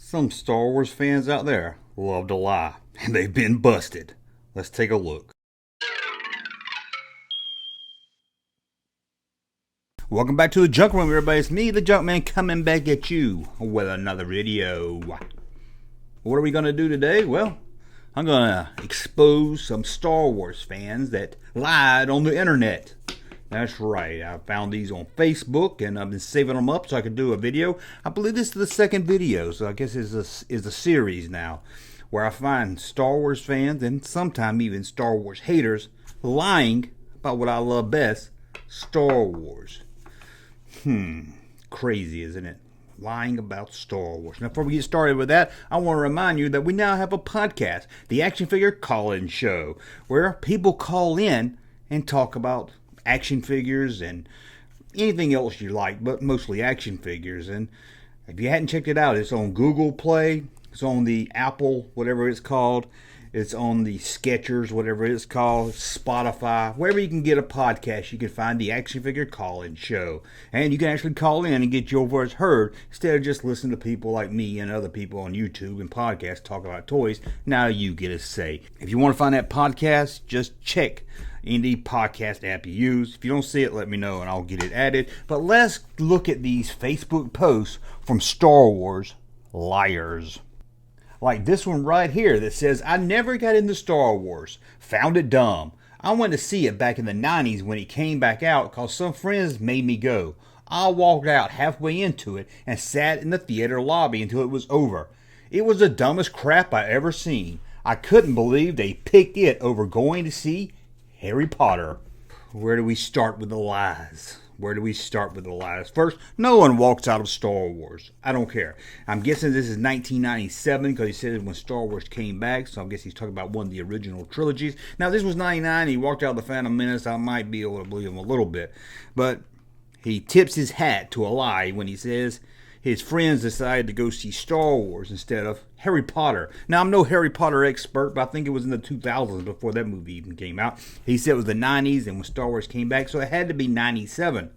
Some Star Wars fans out there love to lie, and they've been busted. Let's take a look. Welcome back to the Junkman, everybody. It's me, the Junkman, coming back at you with another video. What are we going to do today? Well, I'm going to expose some Star Wars fans that lied on the internet. That's right. I found these on Facebook, and I've been saving them up so I could do a video. I believe this is the second video, so I guess it's a series now, where I find Star Wars fans and sometimes even Star Wars haters lying about what I love best, Star Wars. Crazy, isn't it? Lying about Star Wars. Now, before we get started with that, I want to remind you that we now have a podcast, the Action Figure Call-In Show, where people call in and talk about action figures and anything else you like, but mostly action figures. And if you hadn't checked it out, it's on Google Play, it's on the Apple, whatever it's called, it's on the Skechers, whatever it's called, Spotify, wherever you can get a podcast, you can find the Action Figure Call-In Show. And you can actually call in and get your voice heard instead of just listening to people like me and other people on YouTube and podcasts talk about toys. Now you get a say. If you want to find that podcast, just check any podcast app you use. If you don't see it, let me know and I'll get it added. But let's look at these Facebook posts from Star Wars liars. Like this one right here that says, I never got into Star Wars. Found it dumb. I went to see it back in the 90s when it came back out because some friends made me go. I walked out halfway into it and sat in the theater lobby until it was over. It was the dumbest crap I ever seen. I couldn't believe they picked it over going to see Harry Potter. Where do we start with the lies? First, no one walks out of Star Wars. I don't care. I'm guessing this is 1997 because he said when Star Wars came back, so I guess he's talking about one of the original trilogies. Now, this was 99. He walked out of the Phantom Menace. I might be able to believe him a little bit. But he tips his hat to a lie when he says his friends decided to go see Star Wars instead of Harry Potter. Now, I'm no Harry Potter expert, but I think it was in the 2000s before that movie even came out. He said it was the 90s and when Star Wars came back, so it had to be 97.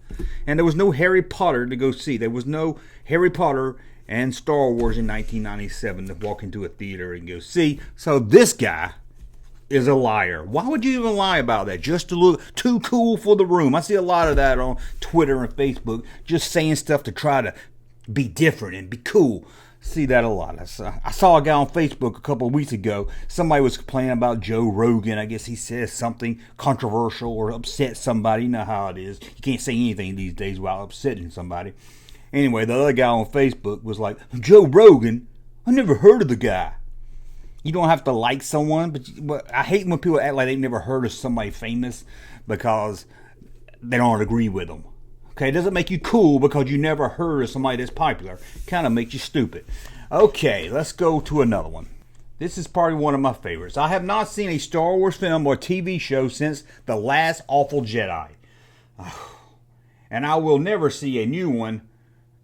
And there was no Harry Potter to go see. There was no Harry Potter and Star Wars in 1997 to walk into a theater and go see. So this guy is a liar. Why would you even lie about that? Just to look too cool for the room. I see a lot of that on Twitter and Facebook, just saying stuff to try to be different and be cool. See that a lot. I saw a guy on Facebook a couple of weeks ago. Somebody was complaining about Joe Rogan. I guess he says something controversial or upset somebody. You know how it is. You can't say anything these days without upsetting somebody. Anyway, the other guy on Facebook was like, Joe Rogan? I never heard of the guy. You don't have to like someone, but I hate when people act like they've never heard of somebody famous because they don't agree with them. Okay, it doesn't make you cool because you never heard of somebody that's popular. Kind of makes you stupid. Okay, let's go to another one. This is probably one of my favorites. I have not seen a Star Wars film or TV show since The Last Awful Jedi. And I will never see a new one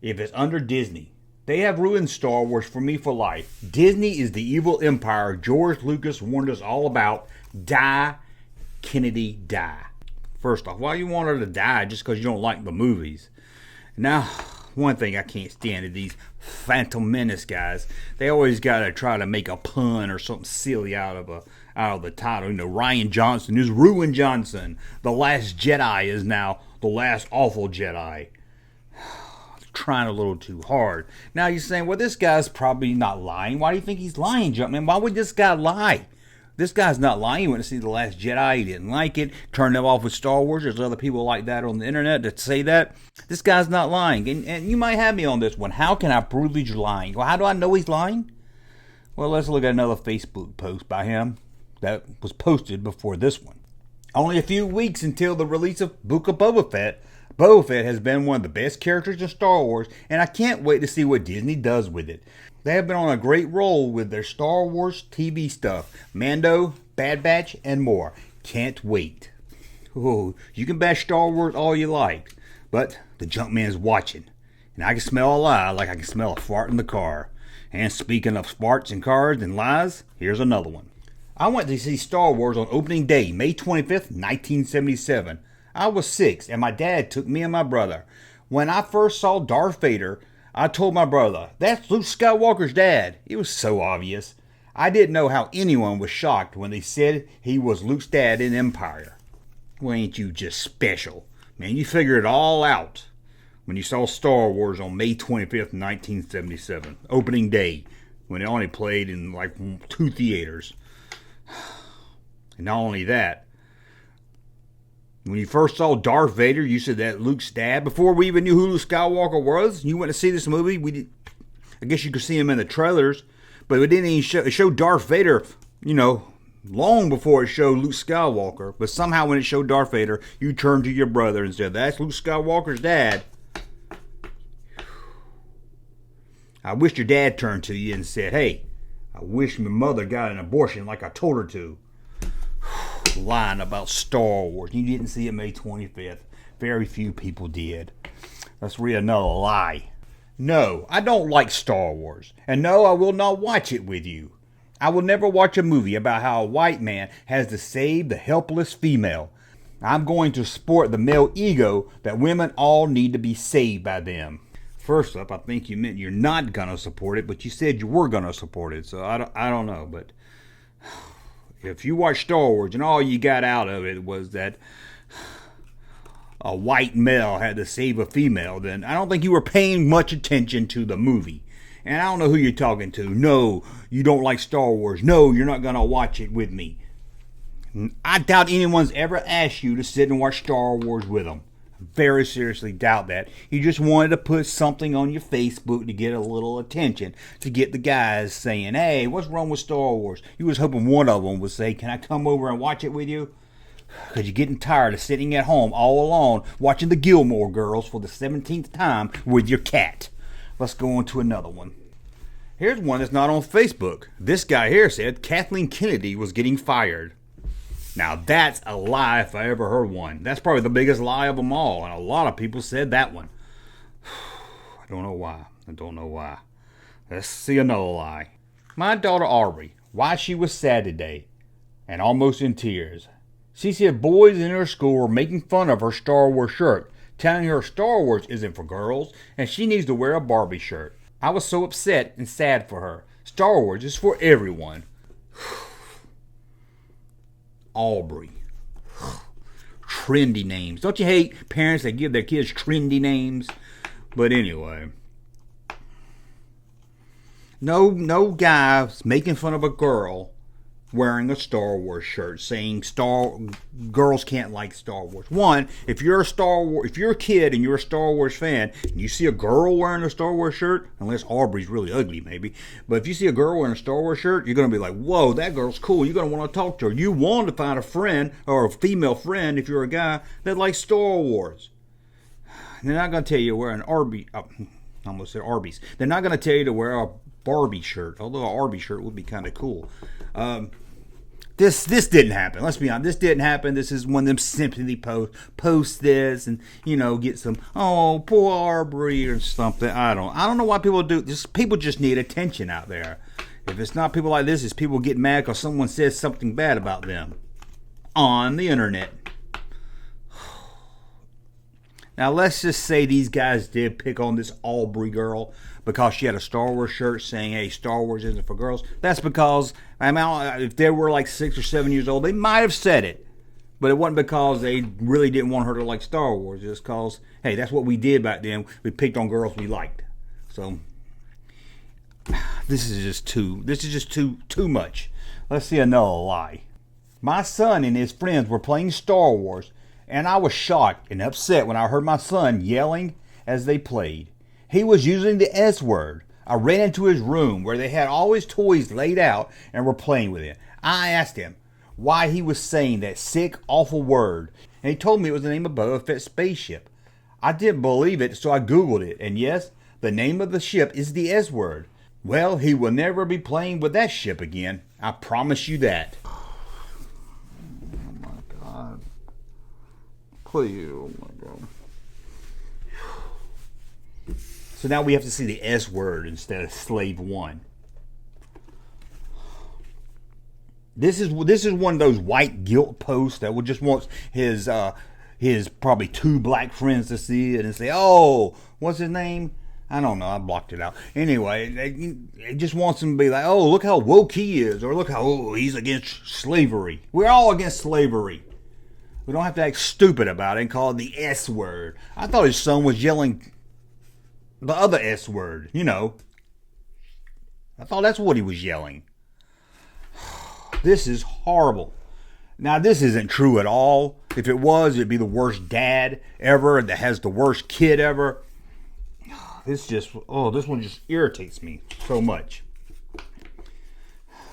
if it's under Disney. They have ruined Star Wars for me for life. Disney is the evil empire George Lucas warned us all about. Die, Kennedy, die. First off, why you want her to die just because you don't like the movies? Now, one thing I can't stand is these Phantom Menace guys. They always got to try to make a pun or something silly out of the title. You know, Rian Johnson is Ruin Johnson. The Last Jedi is now The Last Awful Jedi. Trying a little too hard. Now you're saying, well, this guy's probably not lying. Why do you think he's lying, Junkman? Why would this guy lie? This guy's not lying. He went to see The Last Jedi. He didn't like it. Turned them off with Star Wars. There's other people like that on the internet that say that. This guy's not lying. And you might have me on this one. How can I prove he's lying? Well, how do I know he's lying? Well, let's look at another Facebook post by him that was posted before this one. Only a few weeks until the release of Book of Boba Fett. Boba Fett has been one of the best characters in Star Wars, and I can't wait to see what Disney does with it. They have been on a great roll with their Star Wars TV stuff. Mando, Bad Batch, and more. Can't wait. Oh, you can bash Star Wars all you like, but the Junkman's watching. And I can smell a lie like I can smell a fart in the car. And speaking of farts and cars and lies, here's another one. I went to see Star Wars on opening day, May 25th, 1977. I was 6, and my dad took me and my brother. When I first saw Darth Vader, I told my brother, that's Luke Skywalker's dad. It was so obvious. I didn't know how anyone was shocked when they said he was Luke's dad in Empire. Well, ain't you just special? Man, you figured it all out when you saw Star Wars on May 25th, 1977, opening day, when it only played in like 2 theaters. And not only that, when you first saw Darth Vader, you said that Luke's dad. Before we even knew who Luke Skywalker was, you went to see this movie. I guess you could see him in the trailers, but it didn't even show Darth Vader, long before it showed Luke Skywalker. But somehow when it showed Darth Vader, you turned to your brother and said, that's Luke Skywalker's dad. I wish your dad turned to you and said, hey, I wish my mother got an abortion like I told her to. Lying about Star Wars. You didn't see it May 25th. Very few people did. Let's read another lie. No, I don't like Star Wars. And no, I will not watch it with you. I will never watch a movie about how a white man has to save the helpless female. I'm going to support the male ego that women all need to be saved by them. First up, I think you meant you're not going to support it, but you said you were going to support it. So I don't know, but if you watch Star Wars and all you got out of it was that a white male had to save a female, then I don't think you were paying much attention to the movie. And I don't know who you're talking to. No, you don't like Star Wars. No, you're not going to watch it with me. I doubt anyone's ever asked you to sit and watch Star Wars with them. Very seriously doubt that. You just wanted to put something on your Facebook to get a little attention, to get the guys saying, hey, what's wrong with Star Wars? You was hoping one of them would say, can I come over and watch it with you? Because you're getting tired of sitting at home all alone watching the Gilmore Girls for the 17th time with your cat. Let's go on to another one. Here's one that's not on Facebook. This guy here said Kathleen Kennedy was getting fired. Now that's a lie if I ever heard one. That's probably the biggest lie of them all, and a lot of people said that one. I don't know why. Let's see another lie. My daughter Aubrey, why she was sad today and almost in tears. She said boys in her school were making fun of her Star Wars shirt, telling her Star Wars isn't for girls and she needs to wear a Barbie shirt. I was so upset and sad for her. Star Wars is for everyone. Aubrey. Trendy names. Don't you hate parents that give their kids trendy names? But anyway. No guy's making fun of a girl wearing a Star Wars shirt, saying girls can't like Star Wars. One, if you're a kid and you're a Star Wars fan, and you see a girl wearing a Star Wars shirt, unless Aubrey's really ugly maybe, but if you see a girl wearing a Star Wars shirt, you're going to be like, whoa, that girl's cool. You're going to want to talk to her. You want to find a friend or a female friend if you're a guy that likes Star Wars. They're not going to tell you to wear an Arby's. I almost said Arby's. They're not going to tell you to wear a Barbie shirt, although an Arby shirt would be kind of cool. This didn't happen. Let's be honest. This didn't happen. This is one of them sympathy post this and get some poor Aubrey or something. I don't know why people do this. People just need attention out there. If it's not people like this, it's people get mad because someone says something bad about them on the internet. Now let's just say these guys did pick on this Aubrey girl because she had a Star Wars shirt saying, hey, Star Wars isn't for girls. That's because, if they were like 6 or 7 years old, they might have said it. But it wasn't because they really didn't want her to like Star Wars. It's because, hey, that's what we did back then. We picked on girls we liked. So, this is just too much. Let's see another lie. My son and his friends were playing Star Wars, and I was shocked and upset when I heard my son yelling as they played. He was using the S word. I ran into his room where they had all his toys laid out and were playing with it. I asked him why he was saying that sick, awful word, and he told me it was the name of Boba Fett's spaceship. I didn't believe it, so I Googled it, and yes, the name of the ship is the S word. Well, he will never be playing with that ship again. I promise you that. Oh my God. Please, oh my God. So now we have to see the S word instead of slave one. This is one of those white guilt posts that would just want his probably 2 black friends to see it and say, oh, what's his name? I don't know. I blocked it out. Anyway, it just wants him to be like, oh, look how woke he is. Or look how he's against slavery. We're all against slavery. We don't have to act stupid about it and call it the S word. I thought his son was yelling the other S word. You know. I thought that's what he was yelling. This is horrible. Now, this isn't true at all. If it was, it'd be the worst dad ever that has the worst kid ever. This one just irritates me so much.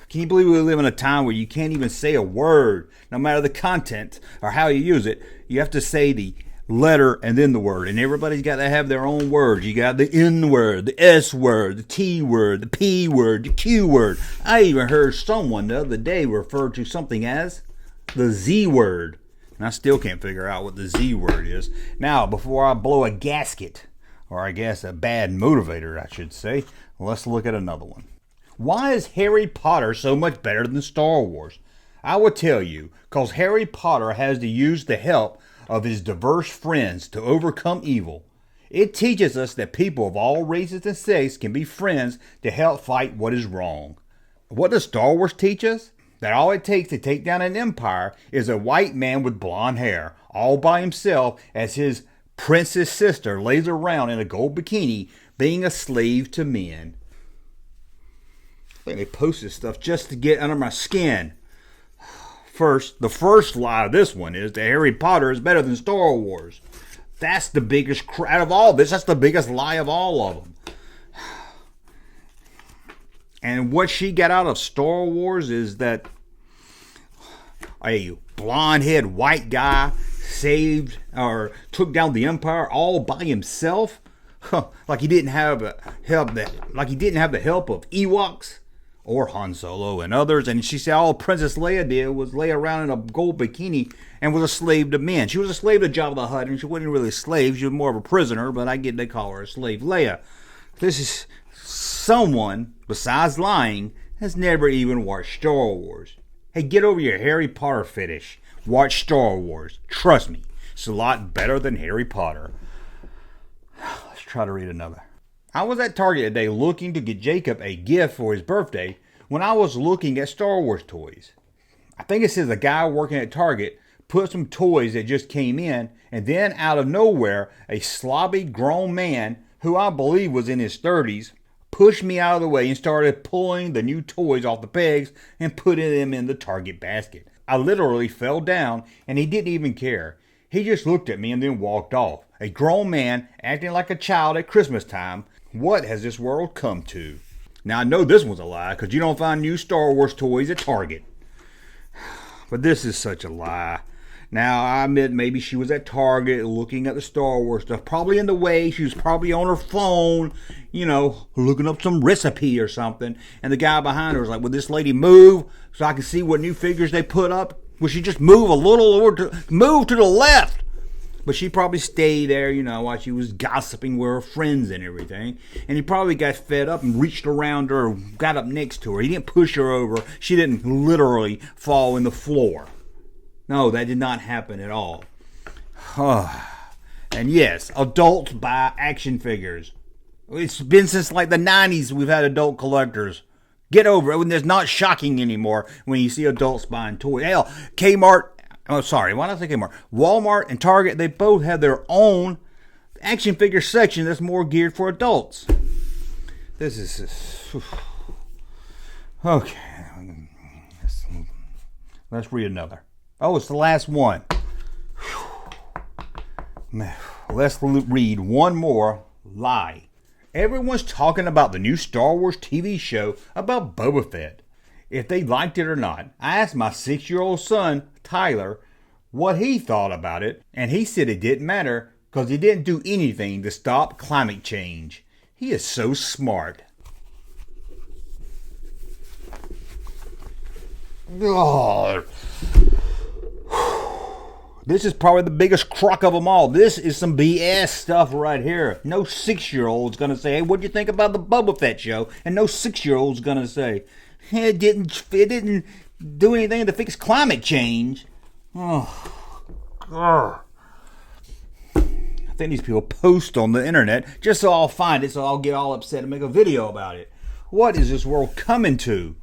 Can you believe we live in a time where you can't even say a word, no matter the content or how you use it? You have to say the letter and then the word, and everybody's got to have their own words. You got the N word, the S word, the T word, the P word, the Q word. I even heard someone the other day refer to something as the Z word, and I still can't figure out what the Z word is. Now, before I blow a gasket, or I guess a bad motivator, I should say, let's look at another one. Why is Harry Potter so much better than Star Wars? I will tell you, because Harry Potter has to use the help of his diverse friends to overcome evil. It teaches us that people of all races and sects can be friends to help fight what is wrong. What does Star Wars teach us? That all it takes to take down an empire is a white man with blonde hair, all by himself, as his princess sister lays around in a gold bikini, being a slave to men. I think they post this stuff just to get under my skin. The first lie of this one is that Harry Potter is better than Star Wars. That's the biggest out of all this. That's the biggest lie of all of them. And what she got out of Star Wars is that a blonde-head white guy saved or took down the Empire all by himself, like he didn't have the help of Ewoks or Han Solo and others. And she said all Princess Leia did was lay around in a gold bikini and was a slave to men. She was a slave to Jabba the Hutt, and she wasn't really a slave. She was more of a prisoner, but I get they call her a slave Leia. This is someone, besides lying, has never even watched Star Wars. Hey, get over your Harry Potter fetish. Watch Star Wars. Trust me, it's a lot better than Harry Potter. Let's try to read another. I was at Target today looking to get Jacob a gift for his birthday when I was looking at Star Wars toys. I think it says a guy working at Target put some toys that just came in, and then out of nowhere, a slobby grown man, who I believe was in his 30s, pushed me out of the way and started pulling the new toys off the pegs and putting them in the Target basket. I literally fell down, and he didn't even care. He just looked at me and then walked off. A grown man acting like a child at Christmas time. What has this world come to? Now, I know this one's a lie, because you don't find new Star Wars toys at Target. But this is such a lie. Now, I admit maybe she was at Target looking at the Star Wars stuff. Probably in the way. She was probably on her phone, looking up some recipe or something. And the guy behind her was like, "Will this lady move so I can see what new figures they put up? Will she just move a little or move to the left?" But she probably stayed there, while she was gossiping with her friends and everything. And he probably got fed up and reached around her or got up next to her. He didn't push her over. She didn't literally fall in the floor. No, that did not happen at all. And yes, adults buy action figures. It's been since like the 90s we've had adult collectors. Get over it. It's not shocking anymore when you see adults buying toys. Hell, Kmart, why did I say Kmart? Walmart and Target, they both have their own action figure section that's more geared for adults. This is... Okay. Let's read another. Oh, it's the last one. Let's read one more lie. Everyone's talking about the new Star Wars TV show about Boba Fett. If they liked it or not. I asked my 6-year-old son, Tyler, what he thought about it, and he said it didn't matter because he didn't do anything to stop climate change. He is so smart. God. This is probably the biggest crock of them all. This is some BS stuff right here. No 6-year-old's going to say, "Hey, what'd you think about the Boba Fett show?" And no 6-year-old's going to say, "Hey, it didn't do anything to fix climate change." Oh, God. I think think these people post on the internet just so I'll find it, so I'll get all upset and make a video about it. What is this world coming to?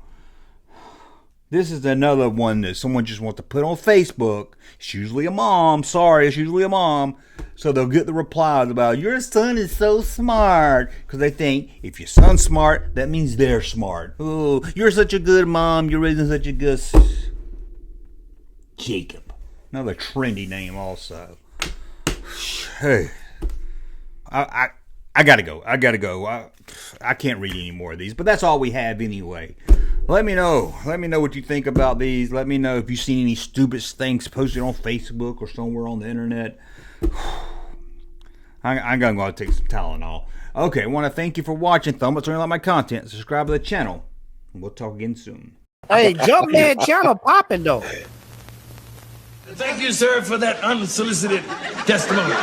This is another one that someone just wants to put on Facebook. It's usually a mom. Sorry, it's usually a mom. So they'll get the replies about, your son is so smart. Because they think, if your son's smart, that means they're smart. Oh, you're such a good mom. You're raising such a good... Jacob. Another trendy name also. Hey. I gotta go. I can't read any more of these. But that's all we have anyway. Let me know. Let me know what you think about these. Let me know if you've seen any stupid things posted on Facebook or somewhere on the internet. I'm going to go take some Tylenol. Okay, I want to thank you for watching. Thumb up, turn on my content. Subscribe to the channel. We'll talk again soon. Hey, Junkman channel popping though. Thank you, sir, for that unsolicited testimony.